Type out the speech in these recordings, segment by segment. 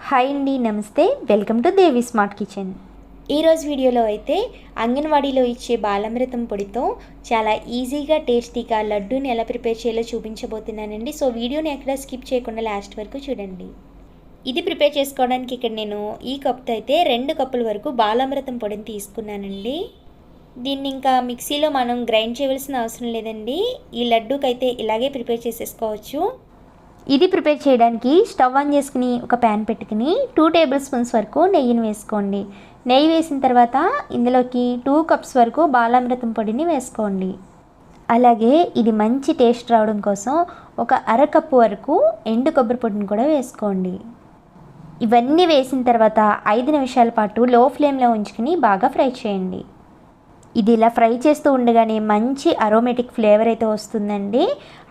Hi అండి, నమస్తే. Welcome to Devi smart kitchen. ఈరోజు వీడియోలో అయితే అంగన్వాడీలో ఇచ్చే బాలామృతం పొడితో చాలా ఈజీగా టేస్టీగా లడ్డూని ఎలా ప్రిపేర్ చేయాలో చూపించబోతున్నానండి. సో వీడియోని ఎక్కడ స్కిప్ చేయకుండా లాస్ట్ వరకు చూడండి. ఇది ప్రిపేర్ చేసుకోవడానికి ఇక్కడ నేను ఈ కప్తో అయితే 2 కప్పుల వరకు బాలామృతం పొడిని తీసుకున్నానండి. దీన్ని ఇంకా మిక్సీలో మనం గ్రైండ్ చేయవలసిన అవసరం లేదండి. ఈ లడ్డూకైతే ఇలాగే ప్రిపేర్ చేసేసుకోవచ్చు. ఇది ప్రిపేర్ చేయడానికి స్టవ్ ఆన్ చేసుకుని ఒక ప్యాన్ పెట్టుకుని 2 టేబుల్ స్పూన్స్ వరకు నెయ్యిని వేసుకోండి. నెయ్యి వేసిన తర్వాత ఇందులోకి 2 కప్స్ వరకు బాలామృతం పొడిని వేసుకోండి. అలాగే ఇది మంచి టేస్ట్ రావడం కోసం ఒక అరకప్పు వరకు ఎండు కొబ్బరి పొడిని కూడా వేసుకోండి. ఇవన్నీ వేసిన తర్వాత 5 నిమిషాల పాటు లో ఫ్లేమ్లో ఉంచుకుని బాగా ఫ్రై చేయండి. ఇది ఇలా ఫ్రై చేస్తూ ఉండగానే మంచి అరోమేటిక్ ఫ్లేవర్ అయితే వస్తుందండి.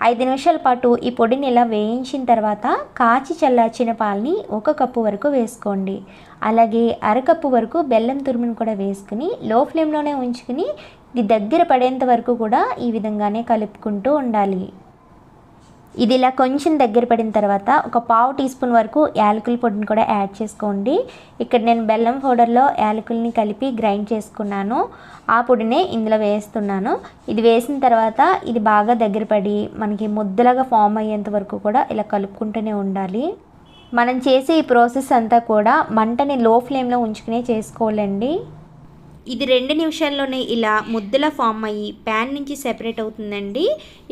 5 నిమిషాల పాటు ఈ పొడిని ఇలా వేయించిన తర్వాత కాచి చల్లార్చిన పాలని 1 కప్పు వరకు వేసుకోండి. అలాగే అరకప్పు వరకు బెల్లం తురుమును కూడా వేసుకుని లో ఫ్లేమ్లోనే ఉంచుకుని ఇది దగ్గర పడేంత వరకు కూడా ఈ విధంగానే కలుపుకుంటూ ఉండాలి. ఇది ఇలా కొంచెం దగ్గర పడిన తర్వాత ఒక 1/2 టీ స్పూన్ వరకు యాలకుల పొడిని కూడా యాడ్ చేసుకోండి. ఇక్కడ నేను బెల్లం పౌడర్లో యాలకుల్ని కలిపి గ్రైండ్ చేసుకున్నాను. ఆ పొడినే ఇందులో వేస్తున్నాను. ఇది వేసిన తర్వాత ఇది బాగా దగ్గర పడి మనకి ముద్దలాగా ఫామ్ అయ్యేంత వరకు కూడా ఇలా కలుపుకుంటూనే ఉండాలి. మనం చేసే ఈ ప్రాసెస్ అంతా కూడా మంటని లో ఫ్లేమ్లో ఉంచుకునే చేసుకోవాలండి. ఇది 2 నిమిషాల్లోనే ఇలా ముద్దలా ఫామ్ అయ్యి ప్యాన్ నుంచి సెపరేట్ అవుతుందండి.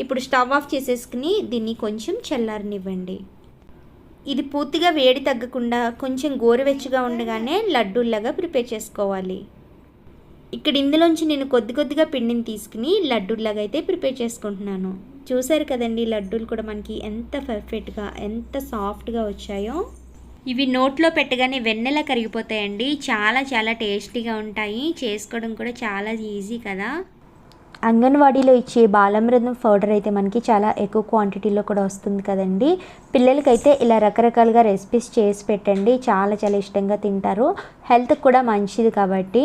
ఇప్పుడు స్టవ్ ఆఫ్ చేసేసుకుని దీన్ని కొంచెం చల్లారనివ్వండి. ఇది పూర్తిగా వేడి తగ్గకుండా కొంచెం గోరువెచ్చగా ఉండగానే లడ్డూల్లాగా ప్రిపేర్ చేసుకోవాలి. ఇక్కడ ఇందులోంచి నేను కొద్దిగా పిండిని తీసుకుని లడ్డూల్లాగా అయితే ప్రిపేర్ చేసుకుంటున్నాను. చూసారు కదండి, లడ్డూలు కూడా మనకి ఎంత పర్ఫెక్ట్గా ఎంత సాఫ్ట్గా వచ్చాయో. ఇవి నోట్లో పెట్టగానే వెన్నెలా కరిగిపోతాయండి. చాలా టేస్టీగా ఉంటాయి. చేసుకోవడం కూడా చాలా ఈజీ కదా. అంగన్వాడీలో ఇచ్చే బాలామృతం పౌడర్ అయితే మనకి చాలా ఎక్కువ క్వాంటిటీలో కూడా వస్తుంది కదండి. పిల్లలకైతే ఇలా రకరకాలుగా రెసిపీస్ చేసి పెట్టండి. చాలా ఇష్టంగా తింటారు. హెల్త్కి కూడా మంచిది కాబట్టి.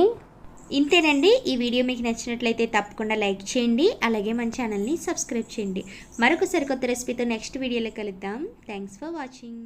ఇంతేనండి. ఈ వీడియో మీకు నచ్చినట్లయితే తప్పకుండా లైక్ చేయండి. అలాగే మన ఛానల్ని సబ్స్క్రైబ్ చేయండి. మరొక సరికొత్త రెసిపీతో నెక్స్ట్ వీడియోలో కలుద్దాం. Thanks for watching.